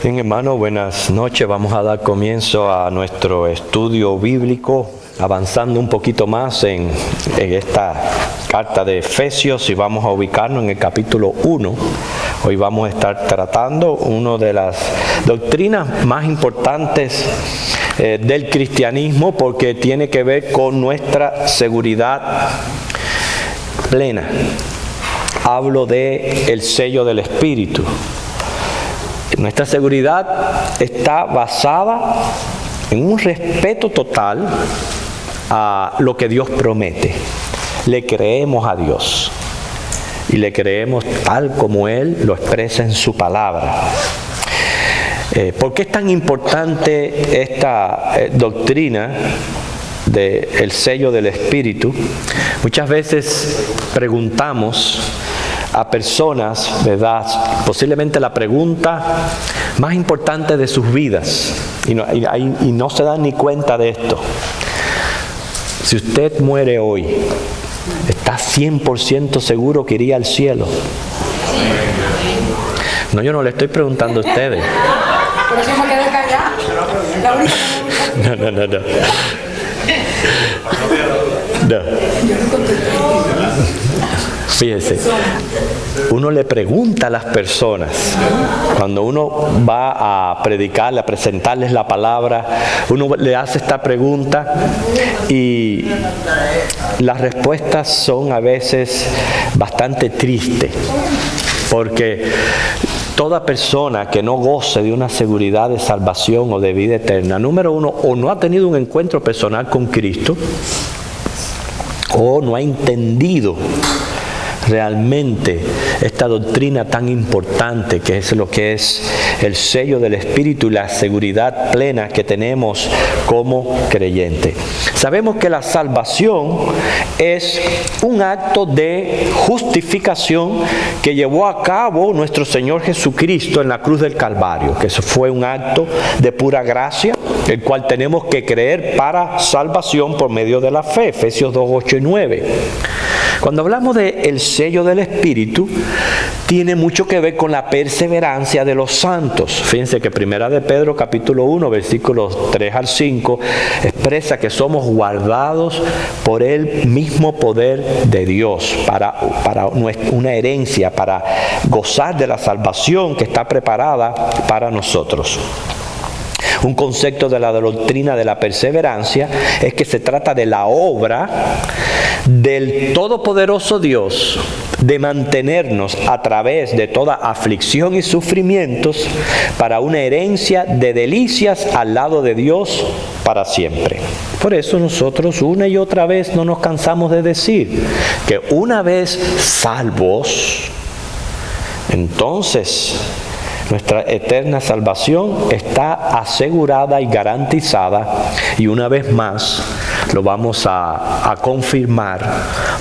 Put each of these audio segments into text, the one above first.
Bien, hermano, buenas noches. Vamos a dar comienzo a nuestro estudio bíblico, avanzando un poquito más en esta carta de Efesios, y vamos a ubicarnos en el capítulo 1. Hoy vamos a estar tratando una de las doctrinas más importantes del cristianismo, porque tiene que ver con nuestra seguridad plena. Hablo de el sello del Espíritu. Nuestra seguridad está basada en un respeto total a lo que Dios promete. Le creemos a Dios y le creemos tal como Él lo expresa en su palabra. ¿Por qué es tan importante esta doctrina del sello del Espíritu? Muchas veces preguntamos a personas, ¿verdad?, posiblemente la pregunta más importante de sus vidas, y no se dan ni cuenta de esto. Si usted muere hoy, ¿está 100% seguro que iría al cielo? No, yo no le estoy preguntando a ustedes. Por eso me quedé callada. No. Fíjese, uno le pregunta a las personas, cuando uno va a predicarle, a presentarles la palabra, uno le hace esta pregunta y las respuestas son a veces bastante tristes, porque toda persona que no goce de una seguridad de salvación o de vida eterna, número uno, o no ha tenido un encuentro personal con Cristo, o no ha entendido realmente esta doctrina tan importante que es lo que es el sello del Espíritu y la seguridad plena que tenemos como creyentes. Sabemos que la salvación es un acto de justificación que llevó a cabo nuestro Señor Jesucristo en la cruz del Calvario, que eso fue un acto de pura gracia, el cual tenemos que creer para salvación por medio de la fe, Efesios 2, 8 y 9. Cuando hablamos del sello del Espíritu, tiene mucho que ver con la perseverancia de los santos. Fíjense que Primera de Pedro, capítulo 1, versículos 3 al 5, expresa que somos guardados por el mismo poder de Dios para una herencia, para gozar de la salvación que está preparada para nosotros. Un concepto de la doctrina de la perseverancia es que se trata de la obra del todopoderoso Dios de mantenernos a través de toda aflicción y sufrimientos para una herencia de delicias al lado de Dios para siempre. Por eso nosotros una y otra vez no nos cansamos de decir que una vez salvos, entonces nuestra eterna salvación está asegurada y garantizada, y una vez más lo vamos a confirmar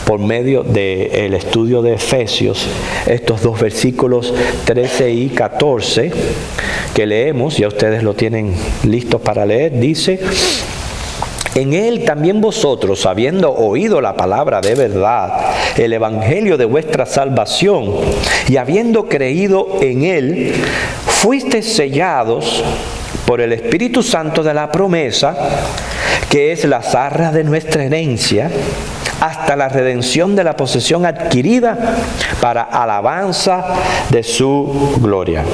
por medio del estudio de Efesios, estos dos versículos 13 y 14 que leemos, ya ustedes lo tienen listos para leer. Dice: en Él también vosotros, habiendo oído la palabra de verdad, el evangelio de vuestra salvación, y habiendo creído en Él, fuisteis sellados por el Espíritu Santo de la promesa, que es las arras de nuestra herencia, hasta la redención de la posesión adquirida para alabanza de su gloria.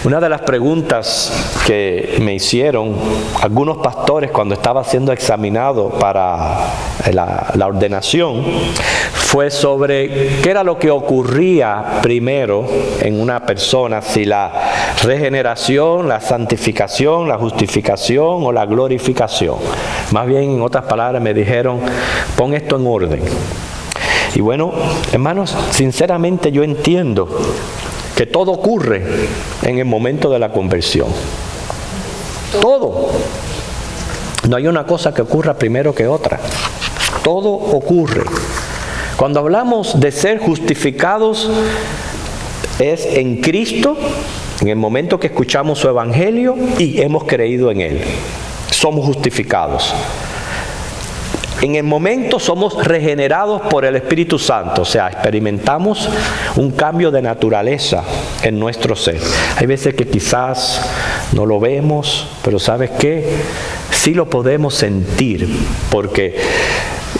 Una de las preguntas que me hicieron algunos pastores cuando estaba siendo examinado para la ordenación fue sobre qué era lo que ocurría primero en una persona, si la regeneración, la santificación, la justificación o la glorificación. Más bien, en otras palabras, me dijeron: pon esto en orden. Y bueno, hermanos, sinceramente yo entiendo que todo ocurre en el momento de la conversión. Todo. No hay una cosa que ocurra primero que otra. Todo ocurre. Cuando hablamos de ser justificados, es en Cristo, en el momento que escuchamos su evangelio y hemos creído en Él. Somos justificados. En el momento somos regenerados por el Espíritu Santo, o sea, experimentamos un cambio de naturaleza en nuestro ser. Hay veces que quizás no lo vemos, pero ¿sabes qué? Sí lo podemos sentir, porque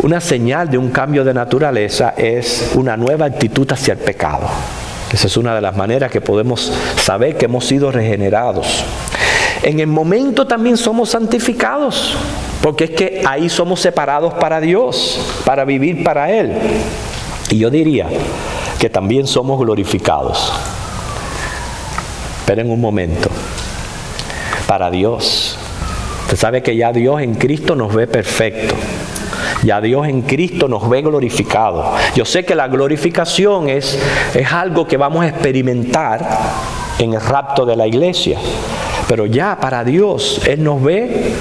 una señal de un cambio de naturaleza es una nueva actitud hacia el pecado. Esa es una de las maneras que podemos saber que hemos sido regenerados. En el momento también somos santificados, porque es que ahí somos separados para Dios, para vivir para Él. Y yo diría que también somos glorificados. Esperen un momento. Para Dios. Usted sabe que ya Dios en Cristo nos ve perfecto. Ya Dios en Cristo nos ve glorificado. Yo sé que la glorificación es algo que vamos a experimentar en el rapto de la iglesia. Pero ya para Dios, Él nos ve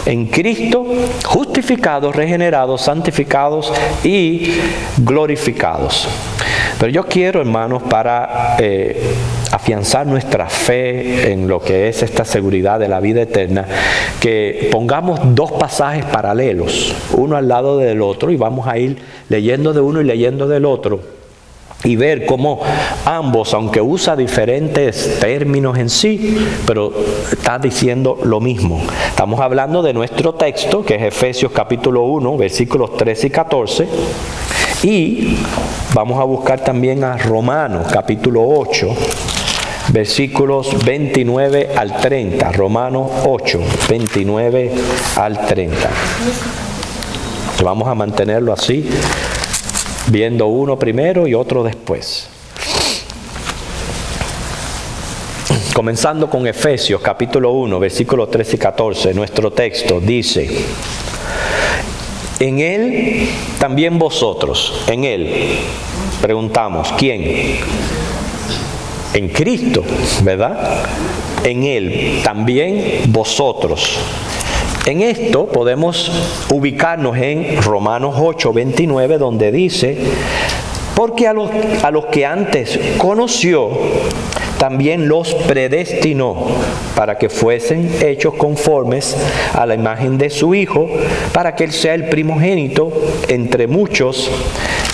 en Cristo justificados, regenerados, santificados y glorificados. Pero yo quiero, hermanos, para afianzar nuestra fe en lo que es esta seguridad de la vida eterna, que pongamos dos pasajes paralelos, uno al lado del otro, y vamos a ir leyendo de uno y leyendo del otro, y ver cómo ambos, aunque usa diferentes términos en sí, pero está diciendo lo mismo. Estamos hablando de nuestro texto, que es Efesios capítulo 1, versículos 13 y 14, y vamos a buscar también a Romanos capítulo 8, versículos 29 al 30. Romanos 8, 29 al 30. Vamos a mantenerlo así, viendo uno primero y otro después. Comenzando con Efesios capítulo 1, versículos 13 y 14, nuestro texto dice: en Él también vosotros, en Él, preguntamos, ¿quién? En Cristo, ¿verdad? En Él también vosotros. En esto podemos ubicarnos en Romanos 8, 29, donde dice: porque a los que antes conoció, también los predestinó para que fuesen hechos conformes a la imagen de su Hijo, para que Él sea el primogénito entre muchos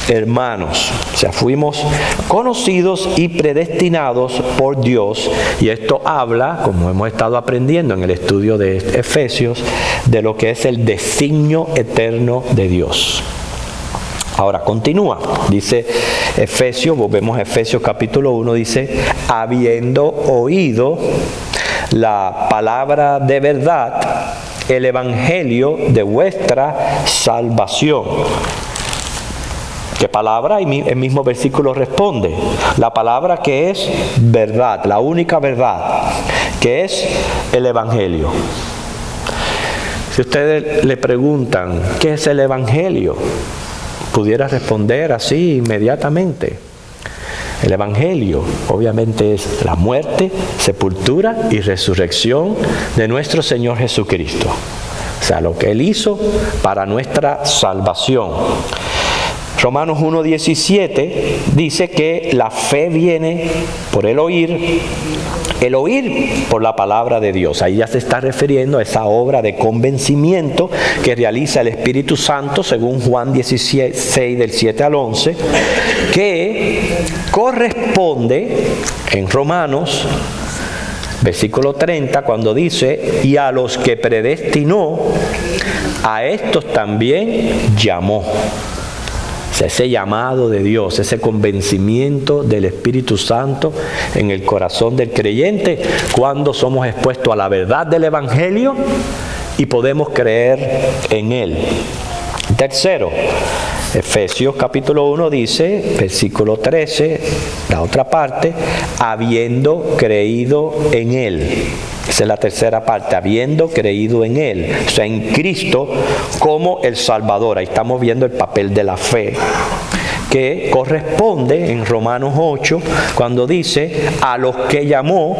hermanos. O sea, fuimos conocidos y predestinados por Dios, y esto habla, como hemos estado aprendiendo en el estudio de Efesios, de lo que es el designio eterno de Dios. Ahora continúa, dice Efesios, volvemos a Efesios capítulo 1, dice: habiendo oído la palabra de verdad, el evangelio de vuestra salvación. ¿Qué palabra? Y el mismo versículo responde: la palabra que es verdad, la única verdad, que es el evangelio. Si ustedes le preguntan, ¿qué es el evangelio?, pudiera responder así inmediatamente. El evangelio obviamente es la muerte, sepultura y resurrección de nuestro Señor Jesucristo. O sea, lo que Él hizo para nuestra salvación. Romanos 1:17 dice que la fe viene por el oír por la palabra de Dios. Ahí ya se está refiriendo a esa obra de convencimiento que realiza el Espíritu Santo, según Juan 16, del 7 al 11, que corresponde en Romanos, versículo 30, cuando dice: y a los que predestinó, a estos también llamó. Ese llamado de Dios, ese convencimiento del Espíritu Santo en el corazón del creyente cuando somos expuestos a la verdad del Evangelio y podemos creer en Él. Tercero, Efesios capítulo 1 dice, versículo 13, la otra parte: habiendo creído en Él. Esa es la tercera parte, habiendo creído en Él, o sea, en Cristo como el Salvador. Ahí estamos viendo el papel de la fe, que corresponde en Romanos 8, cuando dice: a los que llamó,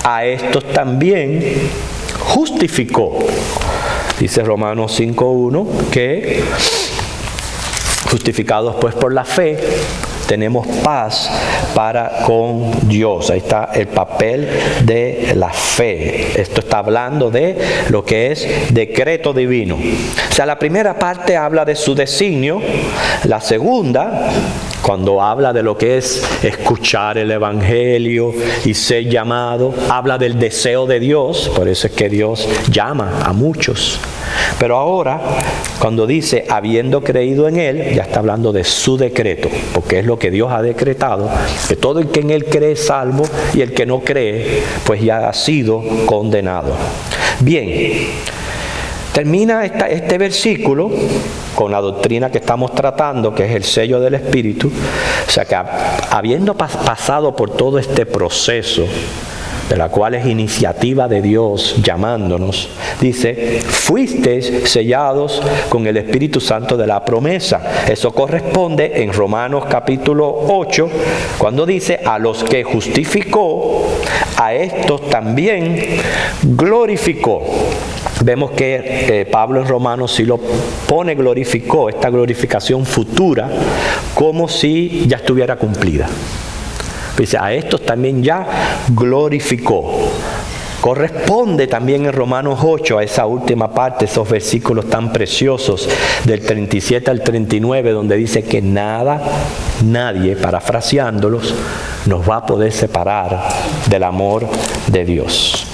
a estos también justificó. Dice Romanos 5:1 que justificados pues por la fe, tenemos paz para con Dios. Ahí está el papel de la fe. Esto está hablando de lo que es decreto divino. O sea, la primera parte habla de su designio. La segunda, cuando habla de lo que es escuchar el Evangelio y ser llamado, habla del deseo de Dios. Por eso es que Dios llama a muchos. Pero ahora, cuando dice habiendo creído en Él, ya está hablando de su decreto, porque es lo que Dios ha decretado, que todo el que en Él cree es salvo y el que no cree, pues ya ha sido condenado. Bien, termina este versículo con la doctrina que estamos tratando, que es el sello del Espíritu. O sea que habiendo pasado por todo este proceso, de la cual es iniciativa de Dios llamándonos, dice, fuisteis sellados con el Espíritu Santo de la promesa. Eso corresponde en Romanos capítulo 8, cuando dice, a los que justificó, a estos también glorificó. Vemos que Pablo en Romanos sí lo pone, glorificó, esta glorificación futura, como si ya estuviera cumplida. Dice, a estos también ya glorificó. Corresponde también en Romanos 8 a esa última parte, esos versículos tan preciosos del 37 al 39, donde dice que nada, nadie, parafraseándolos, nos va a poder separar del amor de Dios.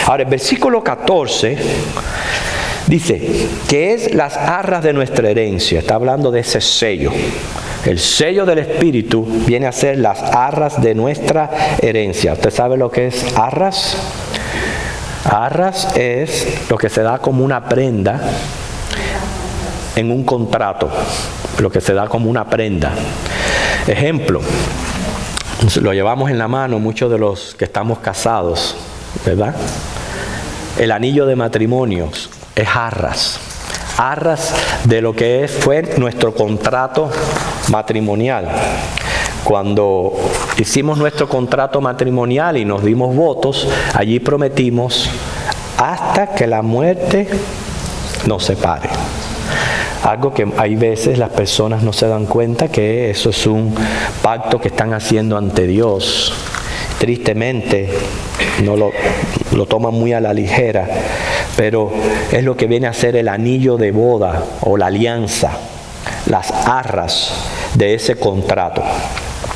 Ahora, el versículo 14 dice que es las arras de nuestra herencia. Está hablando de ese sello. El sello del Espíritu viene a ser las arras de nuestra herencia. ¿Usted sabe lo que es arras? Arras es lo que se da como una prenda en un contrato. Lo que se da como una prenda. Ejemplo, lo llevamos en la mano muchos de los que estamos casados, ¿verdad? El anillo de matrimonio es arras. Arras de lo que fue nuestro contrato matrimonial. Cuando hicimos nuestro contrato matrimonial y nos dimos votos, allí prometimos hasta que la muerte nos separe. Algo que hay veces las personas no se dan cuenta que eso es un pacto que están haciendo ante Dios. Tristemente no lo toman muy a la ligera, pero es lo que viene a ser el anillo de boda o la alianza, las arras de ese contrato.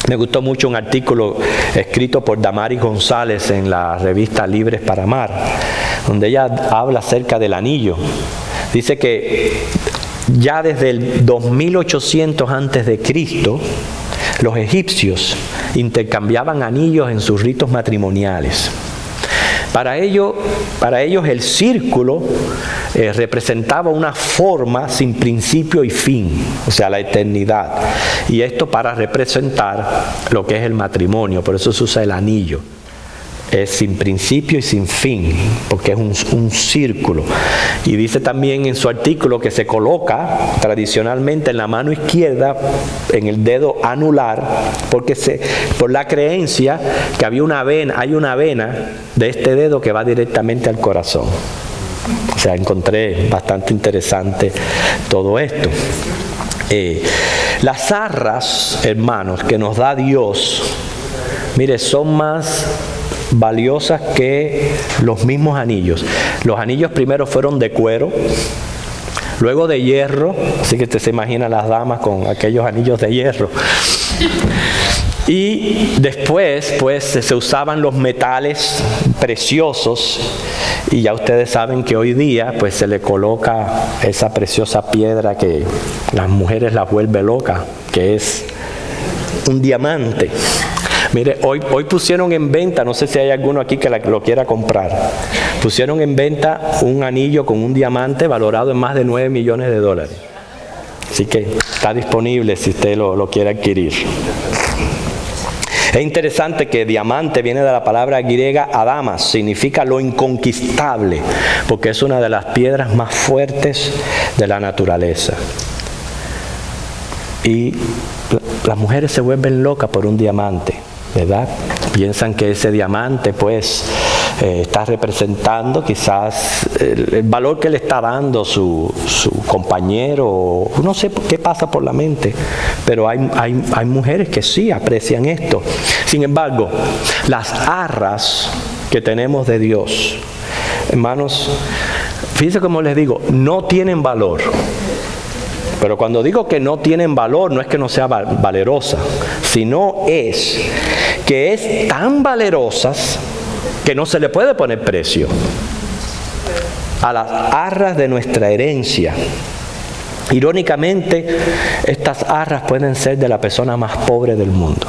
Me gustó mucho un artículo escrito por Damaris González en la revista Libres para Amar, donde ella habla acerca del anillo. Dice que ya desde el 2800 antes de Cristo, los egipcios intercambiaban anillos en sus ritos matrimoniales. Para ellos el círculo representaba una forma sin principio y fin, o sea, la eternidad. Y esto para representar lo que es el matrimonio, por eso se usa el anillo. Es sin principio y sin fin, porque es un círculo. Y dice también en su artículo que se coloca tradicionalmente en la mano izquierda, en el dedo anular, porque por la creencia que hay una vena de este dedo que va directamente al corazón. O sea, encontré bastante interesante todo esto. Las arras, hermanos, que nos da Dios, mire, son más valiosas que los mismos anillos. Los anillos primero fueron de cuero, luego de hierro, así que usted se imagina las damas con aquellos anillos de hierro. Y después, pues, se usaban los metales preciosos, y ya ustedes saben que hoy día, pues, se le coloca esa preciosa piedra que las mujeres la vuelve loca, que es un diamante. Mire, hoy pusieron en venta, no sé si hay alguno aquí que lo quiera comprar, pusieron en venta un anillo con un diamante valorado en más de $9 millones. Así que está disponible si usted lo quiere adquirir. Es interesante que diamante viene de la palabra griega adamas, significa lo inconquistable, porque es una de las piedras más fuertes de la naturaleza. Y las mujeres se vuelven locas por un diamante, ¿verdad? Piensan que ese diamante, pues, está representando quizás el valor que le está dando su compañero. No sé qué pasa por la mente, pero hay mujeres que sí aprecian esto. Sin embargo, las arras que tenemos de Dios, hermanos, fíjense como les digo, no tienen valor. Pero cuando digo que no tienen valor, no es que no sea valerosa, sino es que es tan valerosas que no se le puede poner precio a las arras de nuestra herencia. Irónicamente, estas arras pueden ser de la persona más pobre del mundo,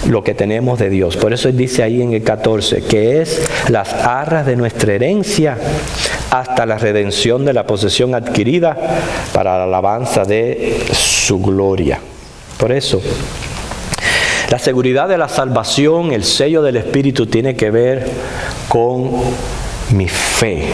lo que tenemos de Dios. Por eso dice ahí en el 14, que es las arras de nuestra herencia hasta la redención de la posesión adquirida para la alabanza de su gloria. Por eso, la seguridad de la salvación, el sello del Espíritu, tiene que ver con mi fe.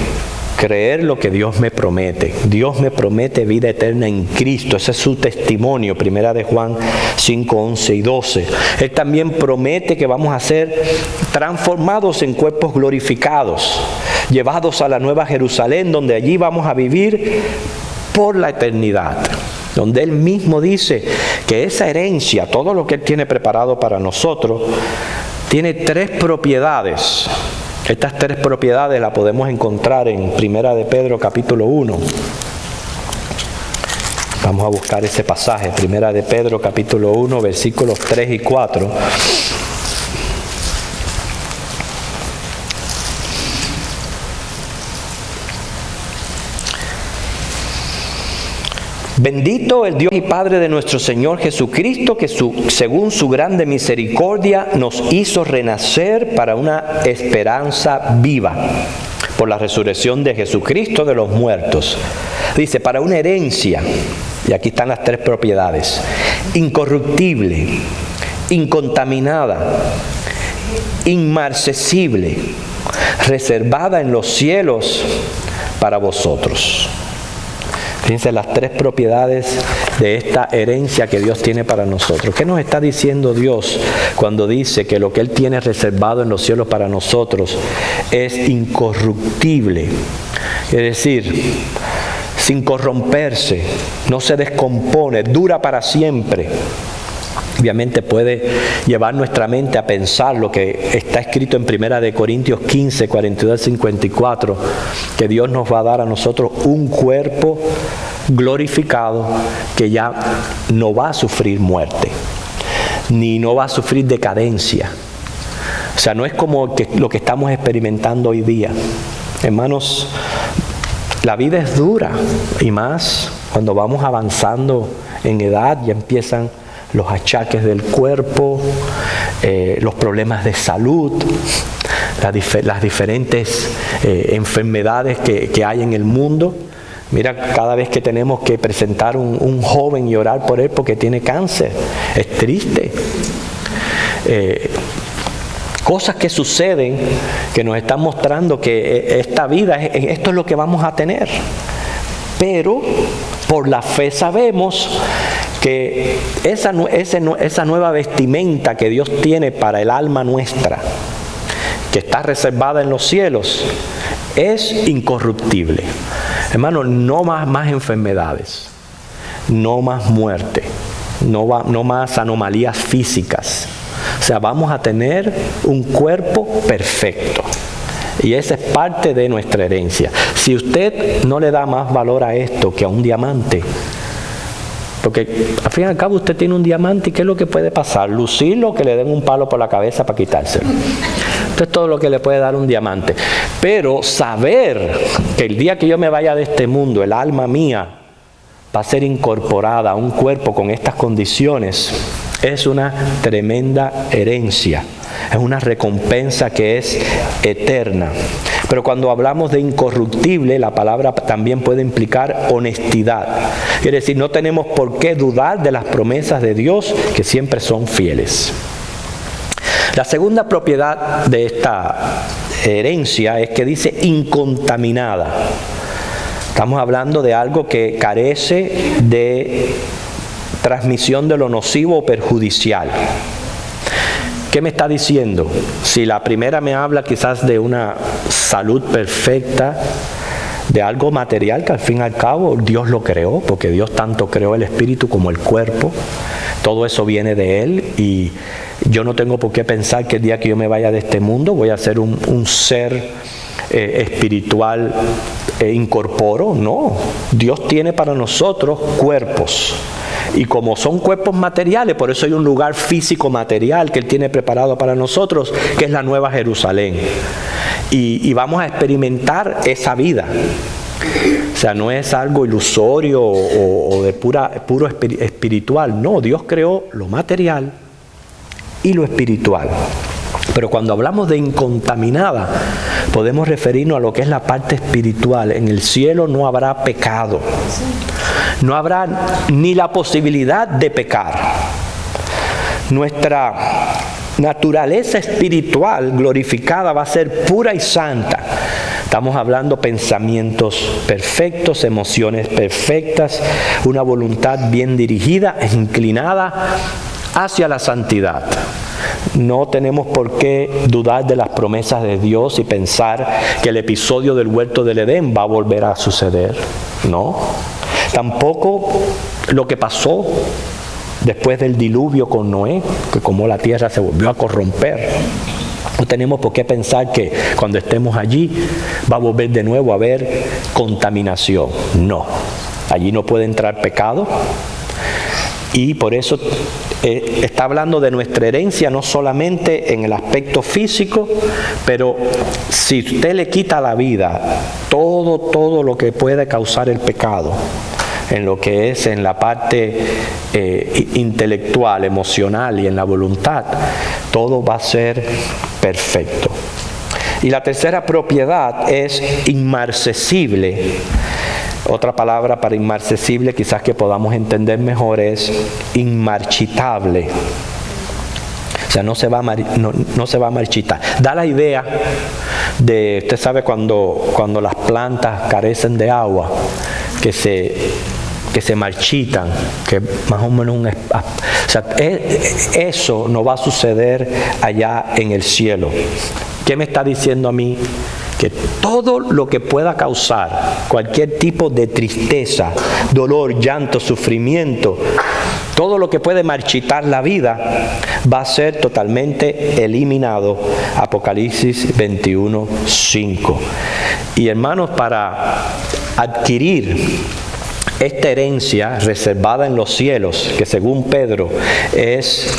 Creer lo que Dios me promete. Dios me promete vida eterna en Cristo. Ese es su testimonio, 1 de Juan 5, 11 y 12. Él también promete que vamos a ser transformados en cuerpos glorificados, llevados a la Nueva Jerusalén, donde allí vamos a vivir por la eternidad. Donde Él mismo dice que esa herencia, todo lo que Él tiene preparado para nosotros, tiene 3 propiedades. Estas 3 propiedades las podemos encontrar en 1 de Pedro capítulo 1. Vamos a buscar ese pasaje, 1 de Pedro capítulo 1, versículos 3 y 4. Bendito el Dios y Padre de nuestro Señor Jesucristo, que según su grande misericordia nos hizo renacer para una esperanza viva por la resurrección de Jesucristo de los muertos. Dice, para una herencia, y aquí están las 3 propiedades: incorruptible, incontaminada, inmarcesible, reservada en los cielos para vosotros. Fíjense las 3 propiedades de esta herencia que Dios tiene para nosotros. ¿Qué nos está diciendo Dios cuando dice que lo que Él tiene reservado en los cielos para nosotros es incorruptible? Es decir, sin corromperse, no se descompone, dura para siempre. Obviamente puede llevar nuestra mente a pensar lo que está escrito en 1 de Corintios 15, 42 al 54, que Dios nos va a dar a nosotros un cuerpo glorificado que ya no va a sufrir muerte, ni no va a sufrir decadencia. O sea, no es como lo que estamos experimentando hoy día. Hermanos, la vida es dura, y más cuando vamos avanzando en edad, ya empiezan los achaques del cuerpo, los problemas de salud, las diferentes enfermedades que hay en el mundo. Mira, cada vez que tenemos que presentar un joven y orar por él porque tiene cáncer, es triste. Cosas que suceden que nos están mostrando que esta vida, esto es lo que vamos a tener. Pero por la fe sabemos que esa nueva vestimenta que Dios tiene para el alma nuestra, que está reservada en los cielos, es incorruptible. Hermano, no más enfermedades, no más muerte, no más anomalías físicas. O sea, vamos a tener un cuerpo perfecto. Y esa es parte de nuestra herencia. Si usted no le da más valor a esto que a un diamante, porque al fin y al cabo usted tiene un diamante, ¿y qué es lo que puede pasar? Lucirlo, que le den un palo por la cabeza para quitárselo. Esto es todo lo que le puede dar un diamante. Pero saber que el día que yo me vaya de este mundo, el alma mía va a ser incorporada a un cuerpo con estas condiciones, es una tremenda herencia. Es una recompensa que es eterna. Pero cuando hablamos de incorruptible, la palabra también puede implicar honestidad. Es decir, no tenemos por qué dudar de las promesas de Dios, que siempre son fieles. La segunda propiedad de esta herencia es que dice incontaminada. Estamos hablando de algo que carece de transmisión de lo nocivo o perjudicial. ¿Qué me está diciendo? Si la primera me habla quizás de una salud perfecta, de algo material que al fin y al cabo Dios lo creó, porque Dios tanto creó el espíritu como el cuerpo. Todo eso viene de Él y yo no tengo por qué pensar que el día que yo me vaya de este mundo voy a ser un ser espiritual incorporo. No, Dios tiene para nosotros cuerpos. Y como son cuerpos materiales, por eso hay un lugar físico material que Él tiene preparado para nosotros, que es la Nueva Jerusalén. Y vamos a experimentar esa vida. O sea, no es algo ilusorio o de puro espiritual. No, Dios creó lo material y lo espiritual. Pero cuando hablamos de incontaminada, podemos referirnos a lo que es la parte espiritual. En el cielo no habrá pecado. No habrá ni la posibilidad de pecar. Nuestra naturaleza espiritual glorificada va a ser pura y santa. Estamos hablando pensamientos perfectos, emociones perfectas, una voluntad bien dirigida e inclinada hacia la santidad. No tenemos por qué dudar de las promesas de Dios y pensar que el episodio del huerto del Edén va a volver a suceder. No. Tampoco lo que pasó después del diluvio con Noé, que como la tierra se volvió a corromper. No tenemos por qué pensar que cuando estemos allí va a volver de nuevo a haber contaminación. No, allí no puede entrar pecado. Y por eso está hablando de nuestra herencia no solamente en el aspecto físico, pero si usted le quita la vida, todo lo que puede causar el pecado, en lo que es en la parte intelectual, emocional y en la voluntad, todo va a ser perfecto. Y la tercera propiedad es inmarcesible. Otra palabra para inmarcesible quizás que podamos entender mejor es inmarchitable. O sea, no se va a marchitar. Da la idea de, usted sabe cuando las plantas carecen de agua, que se marchitan, que más o menos o sea, eso no va a suceder allá en el cielo. ¿Qué me está diciendo a mí? Que todo lo que pueda causar cualquier tipo de tristeza, dolor, llanto, sufrimiento, todo lo que puede marchitar la vida va a ser totalmente eliminado. Apocalipsis 21:5. Y hermanos, para adquirir esta herencia reservada en los cielos, que según Pedro es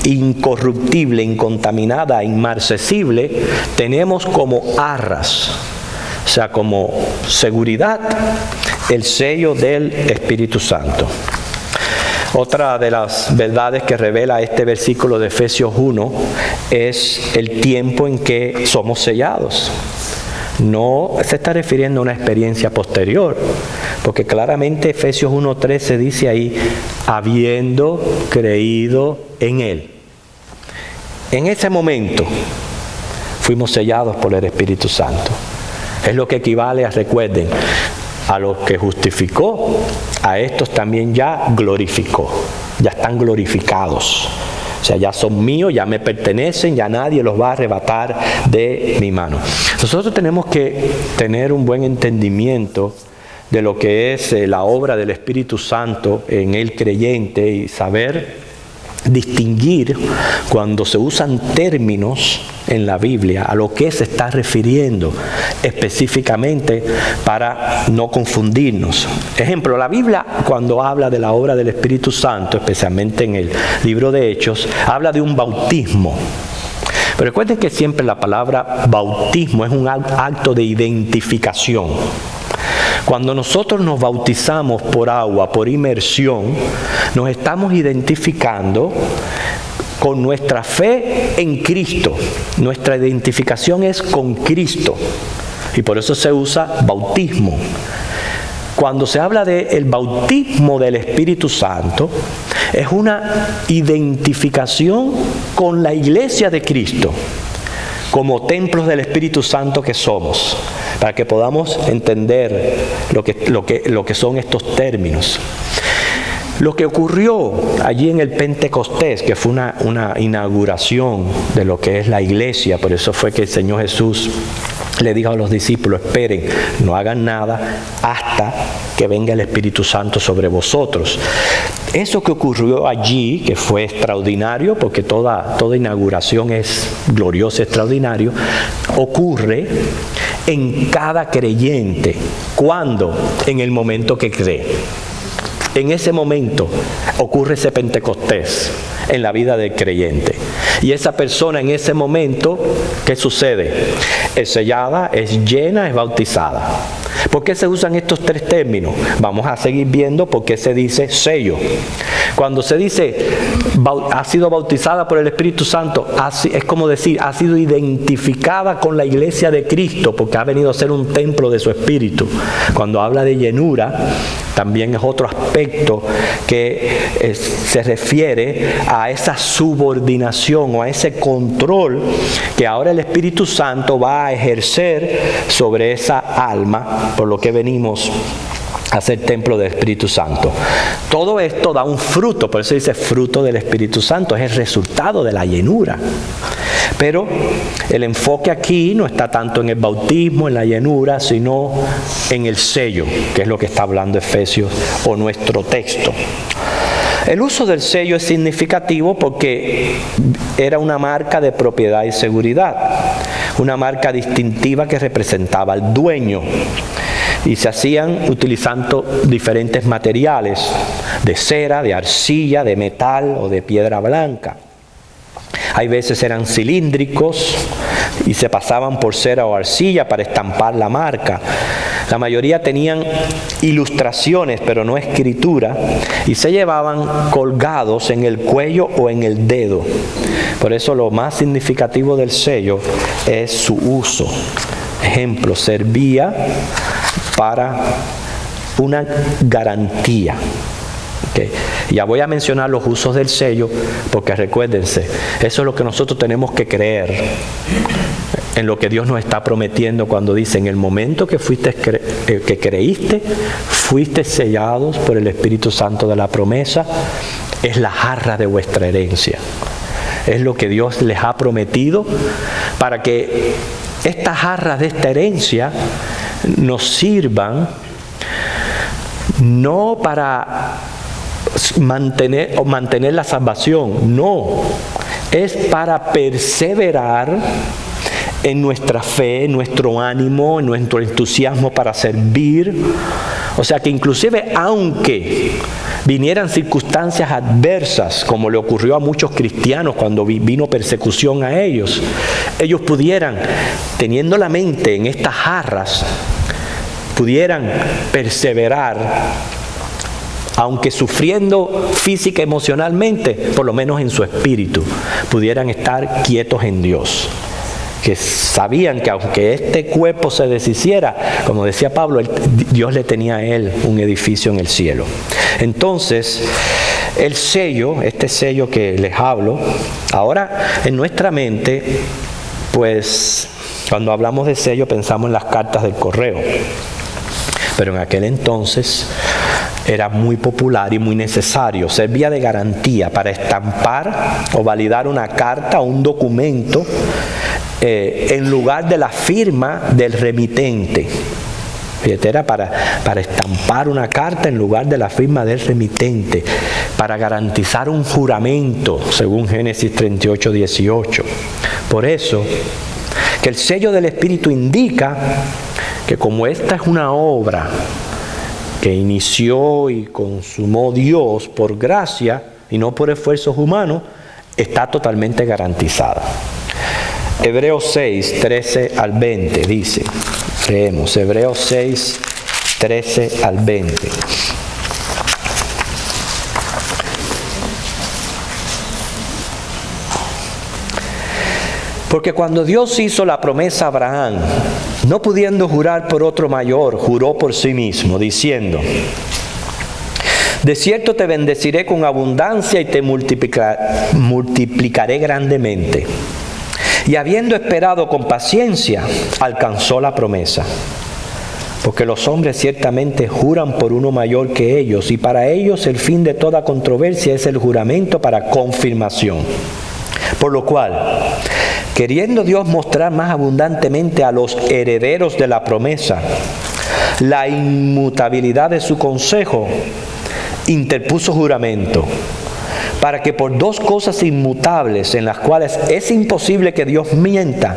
incorruptible, incontaminada, inmarcesible, tenemos como arras, o sea, como seguridad, el sello del Espíritu Santo. Otra de las verdades que revela este versículo de Efesios 1 es el tiempo en que somos sellados. No se está refiriendo a una experiencia posterior, porque claramente Efesios 1:13 dice ahí, habiendo creído en Él. En ese momento fuimos sellados por el Espíritu Santo. Es lo que equivale a, recuerden, a los que justificó, a estos también ya glorificó. Ya están glorificados. O sea, ya son míos, ya me pertenecen, ya nadie los va a arrebatar de mi mano. Nosotros tenemos que tener un buen entendimiento de lo que es la obra del Espíritu Santo en el creyente y saber distinguir cuando se usan términos en la Biblia a lo que se está refiriendo específicamente para no confundirnos. Ejemplo, la Biblia cuando habla de la obra del Espíritu Santo, especialmente en el libro de Hechos, habla de un bautismo. Pero recuerden que siempre la palabra bautismo es un acto de identificación. Cuando nosotros nos bautizamos por agua, por inmersión, nos estamos identificando con nuestra fe en Cristo. Nuestra identificación es con Cristo. Y por eso se usa bautismo. Cuando se habla del bautismo del Espíritu Santo, es una identificación con la iglesia de Cristo, como templos del Espíritu Santo que somos, para que podamos entender lo que son estos términos. Lo que ocurrió allí en el Pentecostés, que fue una inauguración de lo que es la iglesia, por eso fue que el Señor Jesús le dijo a los discípulos: esperen, no hagan nada hasta que venga el Espíritu Santo sobre vosotros. Eso que ocurrió allí, que fue extraordinario, porque toda inauguración es gloriosa, extraordinario, ocurre en cada creyente. ¿Cuándo? En el momento que cree. En ese momento ocurre ese Pentecostés en la vida del creyente. Y esa persona en ese momento, ¿qué sucede? Es sellada, es llena, es bautizada. ¿Por qué se usan estos tres términos? Vamos a seguir viendo por qué se dice sello. Cuando se dice ha sido bautizada por el Espíritu Santo, es como decir, ha sido identificada con la iglesia de Cristo, porque ha venido a ser un templo de su Espíritu. Cuando habla de llenura, también es otro aspecto que se refiere a esa subordinación o a ese control que ahora el Espíritu Santo va a ejercer sobre esa alma, por lo que venimos a ser templo del Espíritu Santo. Todo esto da un fruto, por eso dice fruto del Espíritu Santo, es el resultado de la llenura. Pero el enfoque aquí no está tanto en el bautismo, en la llenura, sino en el sello, que es lo que está hablando Efesios o nuestro texto. El uso del sello es significativo porque era una marca de propiedad y seguridad, una marca distintiva que representaba al dueño. Y se hacían utilizando diferentes materiales, de cera, de arcilla, de metal o de piedra blanca. Hay veces eran cilíndricos y se pasaban por cera o arcilla para estampar la marca. La mayoría tenían ilustraciones, pero no escritura, y se llevaban colgados en el cuello o en el dedo. Por eso lo más significativo del sello es su uso. Ejemplo, servía para una garantía. Okay. Ya voy a mencionar los usos del sello, porque recuérdense, eso es lo que nosotros tenemos que creer en lo que Dios nos está prometiendo cuando dice: en el momento que creíste, fuiste sellados por el Espíritu Santo de la promesa. Es la jarra de vuestra herencia. Es lo que Dios les ha prometido para que estas jarras de esta herencia nos sirvan no para mantener la salvación, no, es para perseverar en nuestra fe, en nuestro ánimo, en nuestro entusiasmo para servir. O sea que inclusive aunque vinieran circunstancias adversas, como le ocurrió a muchos cristianos cuando vino persecución a ellos pudieran, teniendo la mente en estas jarras, pudieran perseverar, aunque sufriendo física y emocionalmente, por lo menos en su espíritu, pudieran estar quietos en Dios. Que sabían que aunque este cuerpo se deshiciera, como decía Pablo, Dios le tenía a él un edificio en el cielo. Entonces, el sello, este sello que les hablo, ahora en nuestra mente, pues cuando hablamos de sello pensamos en las cartas del correo. Pero en aquel entonces era muy popular y muy necesario. Servía de garantía para estampar o validar una carta o un documento en lugar de la firma del remitente. Fíjate, era para estampar una carta en lugar de la firma del remitente, para garantizar un juramento, según Génesis 38:18. Por eso, que el sello del Espíritu indica que como esta es una obra que inició y consumó Dios por gracia y no por esfuerzos humanos, está totalmente garantizada. Hebreos 6, 13 al 20 dice, leemos Hebreos 6, 13 al 20. Porque cuando Dios hizo la promesa a Abraham, no pudiendo jurar por otro mayor, juró por sí mismo, diciendo: de cierto te bendeciré con abundancia y te multiplicaré grandemente. Y habiendo esperado con paciencia, alcanzó la promesa. porque los hombres ciertamente juran por uno mayor que ellos, y para ellos el fin de toda controversia es el juramento para confirmación. Por lo cual, queriendo Dios mostrar más abundantemente a los herederos de la promesa la inmutabilidad de su consejo, interpuso juramento, para que por dos cosas inmutables en las cuales es imposible que Dios mienta,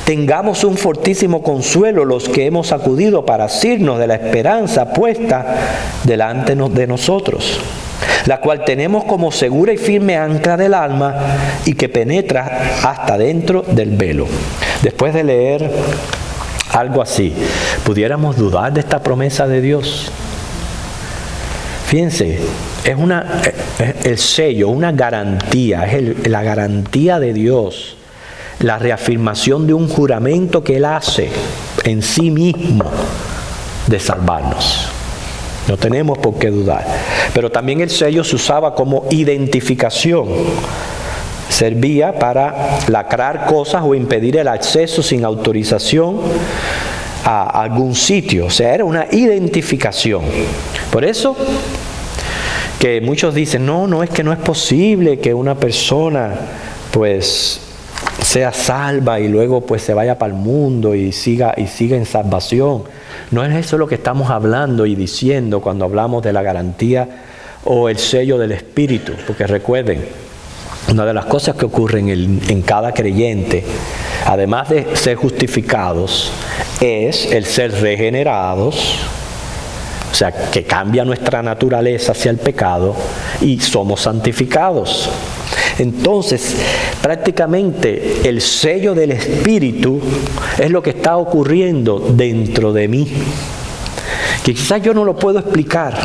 tengamos un fortísimo consuelo los que hemos acudido para asirnos de la esperanza puesta delante de nosotros, la cual tenemos como segura y firme ancla del alma y que penetra hasta dentro del velo. Después de leer algo así, ¿pudiéramos dudar de esta promesa de Dios? Fíjense, es el sello, una garantía, es la garantía de Dios, la reafirmación de un juramento que Él hace en sí mismo de salvarnos. No tenemos por qué dudar. Pero también el sello se usaba como identificación. Servía para lacrar cosas o impedir el acceso sin autorización a algún sitio. O sea, era una identificación. Por eso que muchos dicen, no es que no es posible que una persona pues sea salva y luego pues se vaya para el mundo y siga en salvación. No es eso lo que estamos hablando y diciendo cuando hablamos de la garantía o el sello del Espíritu. Porque recuerden, una de las cosas que ocurren en cada creyente, además de ser justificados, es el ser regenerados, o sea, que cambia nuestra naturaleza hacia el pecado, y somos santificados. Entonces, prácticamente el sello del Espíritu es lo que está ocurriendo dentro de mí, que quizás yo no lo puedo explicar,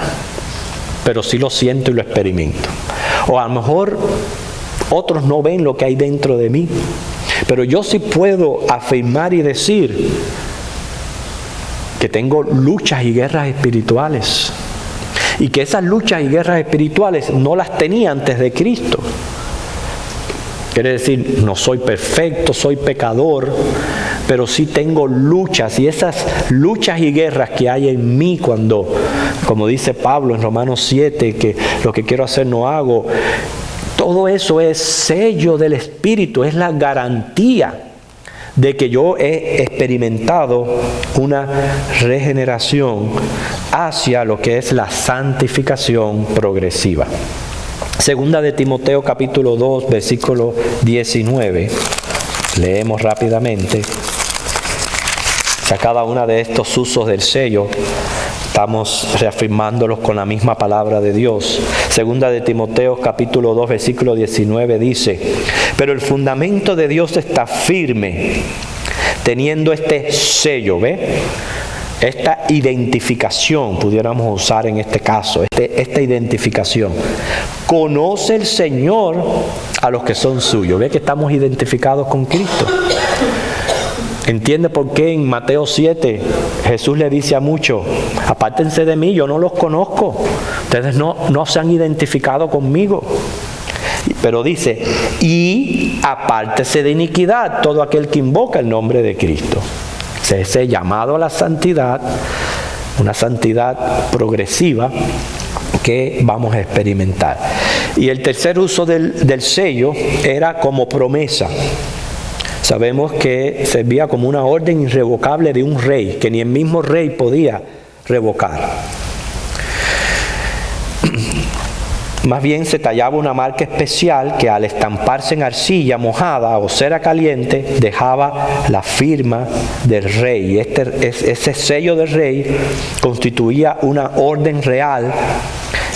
pero sí lo siento y lo experimento. O a lo mejor otros no ven lo que hay dentro de mí, pero yo sí puedo afirmar y decir que tengo luchas y guerras espirituales, y que esas luchas y guerras espirituales no las tenía antes de Cristo. Quiere decir, no soy perfecto, soy pecador, pero sí tengo luchas, y esas luchas y guerras que hay en mí cuando, como dice Pablo en Romanos 7, que lo que quiero hacer no hago, todo eso es sello del Espíritu, es la garantía de que yo he experimentado una regeneración hacia lo que es la santificación progresiva. Segunda de Timoteo capítulo 2, versículo 19. Leemos rápidamente. A cada uno de estos usos del sello estamos reafirmándolos con la misma palabra de Dios. Segunda de Timoteo capítulo 2, versículo 19 dice: pero el fundamento de Dios está firme, teniendo este sello, ¿ve? Esta identificación, pudiéramos usar en este caso, esta identificación. Conoce el Señor a los que son suyos. ¿Ve que estamos identificados con Cristo? ¿Entiende por qué en Mateo 7 Jesús le dice a muchos: apártense de mí, yo no los conozco, ustedes no se han identificado conmigo? Pero dice: y apártese de iniquidad todo aquel que invoca el nombre de Cristo. Ese llamado a la santidad, una santidad progresiva que vamos a experimentar. Y el tercer uso del sello era como promesa. Sabemos que servía como una orden irrevocable de un rey, que ni el mismo rey podía revocar. Más bien se tallaba una marca especial que al estamparse en arcilla mojada o cera caliente dejaba la firma del rey. Ese sello del rey constituía una orden real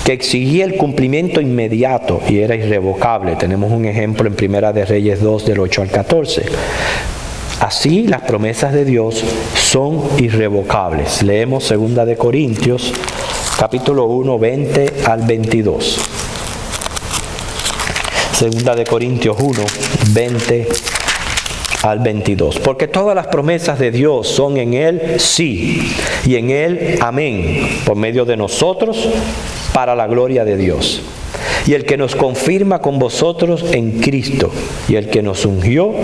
que exigía el cumplimiento inmediato y era irrevocable. Tenemos un ejemplo en Primera de Reyes 2, del 8 al 14. Así las promesas de Dios son irrevocables. Leemos Segunda de Corintios, capítulo 1, 20 al 22. Segunda de Corintios 1, 20 al 22. Porque todas las promesas de Dios son en Él sí, y en Él amén, por medio de nosotros, para la gloria de Dios. Y el que nos confirma con vosotros en Cristo, y el que nos ungió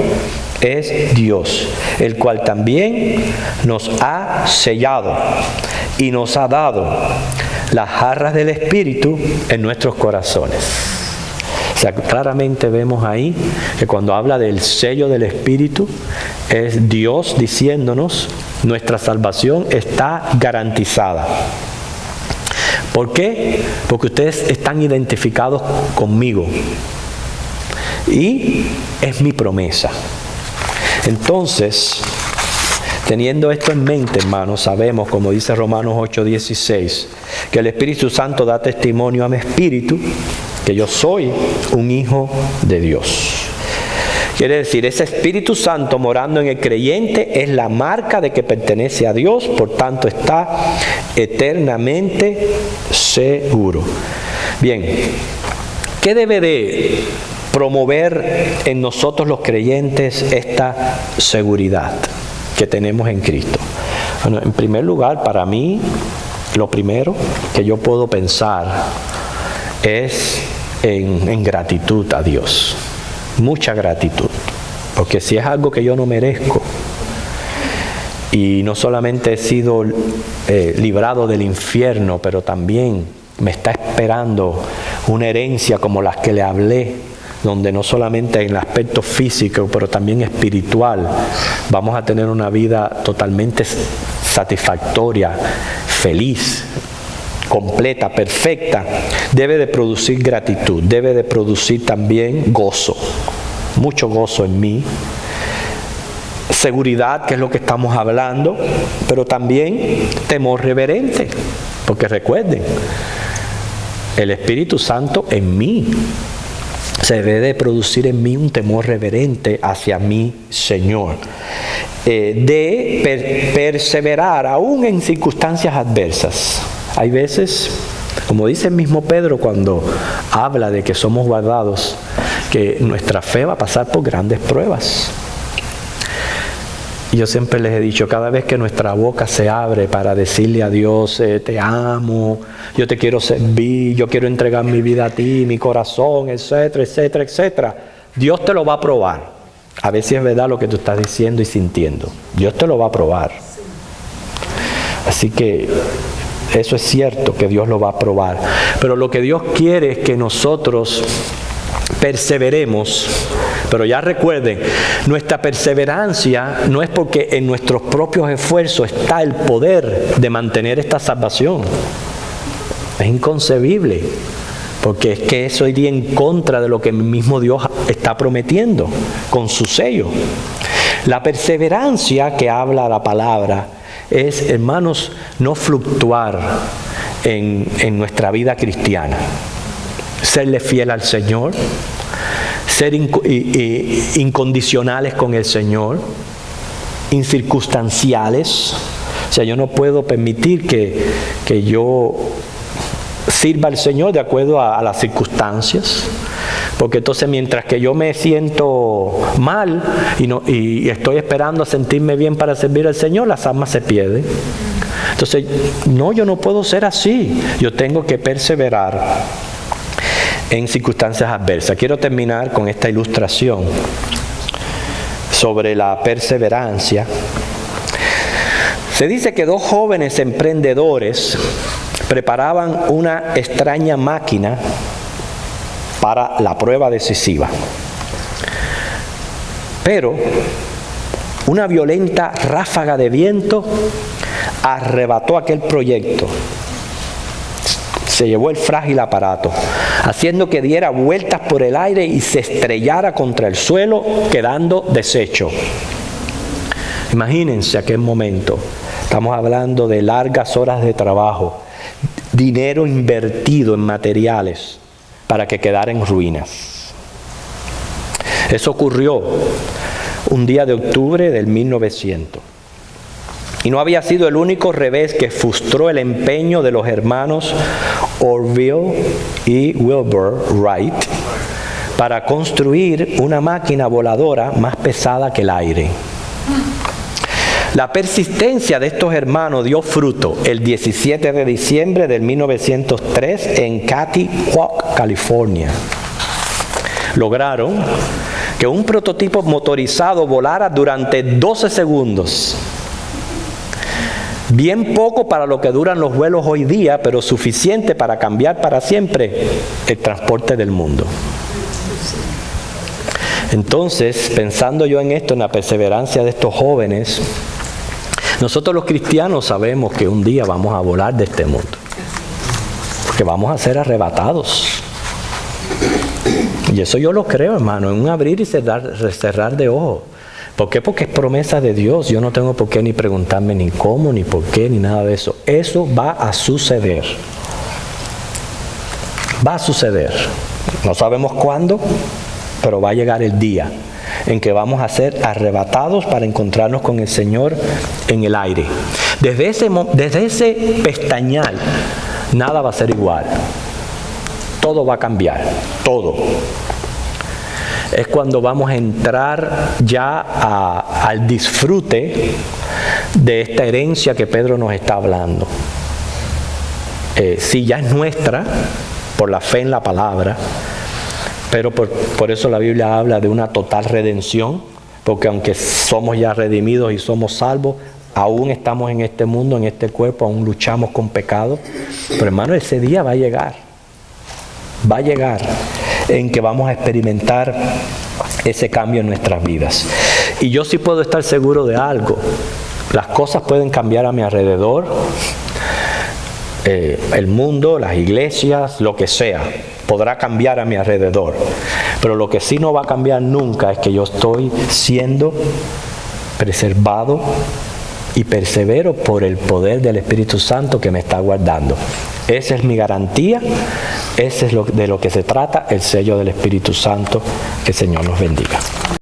es Dios, el cual también nos ha sellado y nos ha dado las jarras del Espíritu en nuestros corazones. O sea, claramente vemos ahí que cuando habla del sello del Espíritu, es Dios diciéndonos, nuestra salvación está garantizada. ¿Por qué? Porque ustedes están identificados conmigo. Y es mi promesa. Entonces, teniendo esto en mente, hermanos, sabemos, como dice Romanos 8:16, que el Espíritu Santo da testimonio a mi espíritu que yo soy un hijo de Dios. Quiere decir, ese Espíritu Santo morando en el creyente es la marca de que pertenece a Dios, por tanto está eternamente seguro. Bien, ¿qué debe de promover en nosotros los creyentes esta seguridad que tenemos en Cristo? Bueno, en primer lugar, para mí, lo primero que yo puedo pensar es en gratitud a Dios. Mucha gratitud. Porque si es algo que yo no merezco, y no solamente he sido librado del infierno, pero también me está esperando una herencia como las que le hablé, donde no solamente en el aspecto físico, pero también espiritual, vamos a tener una vida totalmente satisfactoria, feliz, completa, perfecta. Debe de producir gratitud, debe de producir también gozo, mucho gozo en mí, seguridad, que es lo que estamos hablando, pero también temor reverente, porque recuerden, el Espíritu Santo en mí, se debe de producir en mí un temor reverente hacia mi Señor, de perseverar aún en circunstancias adversas. Hay veces, como dice el mismo Pedro cuando habla de que somos guardados, que nuestra fe va a pasar por grandes pruebas. Y yo siempre les he dicho, cada vez que nuestra boca se abre para decirle a Dios, te amo, yo te quiero servir, yo quiero entregar mi vida a ti, mi corazón, etcétera, etcétera, etcétera, Dios te lo va a probar. A ver si es verdad lo que tú estás diciendo y sintiendo. Dios te lo va a probar. Así que eso es cierto, que Dios lo va a probar. Pero lo que Dios quiere es que nosotros perseveremos. Pero ya recuerden, nuestra perseverancia no es porque en nuestros propios esfuerzos está el poder de mantener esta salvación. Es inconcebible, porque es que eso iría en contra de lo que el mismo Dios está prometiendo con su sello. La perseverancia que habla la palabra es, hermanos, no fluctuar en nuestra vida cristiana. Serle fiel al Señor, ser incondicionales con el Señor, incircunstanciales. O sea, yo no puedo permitir que yo sirva al Señor de acuerdo a las circunstancias, porque entonces mientras que yo me siento mal y estoy esperando a sentirme bien para servir al Señor, las almas se pierden. Entonces, no, yo no puedo ser así. Yo tengo que perseverar en circunstancias adversas. Quiero terminar con esta ilustración sobre la perseverancia. Se dice que dos jóvenes emprendedores preparaban una extraña máquina para la prueba decisiva. Pero una violenta ráfaga de viento arrebató aquel proyecto. Se llevó el frágil aparato, haciendo que diera vueltas por el aire y se estrellara contra el suelo, quedando deshecho. Imagínense aquel momento. Estamos hablando de largas horas de trabajo, dinero invertido en materiales para que quedara en ruinas. Eso ocurrió un día de octubre del 1900. Y no había sido el único revés que frustró el empeño de los hermanos Orville y Wilbur Wright para construir una máquina voladora más pesada que el aire. La persistencia de estos hermanos dio fruto el 17 de diciembre del 1903 en Catty Hawk, California. Lograron que un prototipo motorizado volara durante 12 segundos. Bien poco para lo que duran los vuelos hoy día, pero suficiente para cambiar para siempre el transporte del mundo. Entonces, pensando yo en esto, en la perseverancia de estos jóvenes, nosotros los cristianos sabemos que un día vamos a volar de este mundo, porque vamos a ser arrebatados. Y eso yo lo creo, hermano, en un abrir y cerrar de ojos. ¿Por qué? Porque es promesa de Dios. Yo no tengo por qué ni preguntarme ni cómo, ni por qué, ni nada de eso. Eso va a suceder. Va a suceder. No sabemos cuándo, pero va a llegar el día en que vamos a ser arrebatados para encontrarnos con el Señor en el aire. Desde ese pestañal, nada va a ser igual. Todo va a cambiar, todo. Es cuando vamos a entrar ya al disfrute de esta herencia que Pedro nos está hablando. Sí, ya es nuestra, por la fe en la palabra, pero por eso la Biblia habla de una total redención, porque aunque somos ya redimidos y somos salvos, aún estamos en este mundo, en este cuerpo, aún luchamos con pecado. Pero hermano, ese día va a llegar. Va a llegar en que vamos a experimentar ese cambio en nuestras vidas. Y yo sí puedo estar seguro de algo. Las cosas pueden cambiar a mi alrededor, el mundo, las iglesias, lo que sea, podrá cambiar a mi alrededor. Pero lo que sí no va a cambiar nunca es que yo estoy siendo preservado y persevero por el poder del Espíritu Santo que me está guardando. Esa es mi garantía, ese es de lo que se trata, el sello del Espíritu Santo. Que el Señor nos bendiga.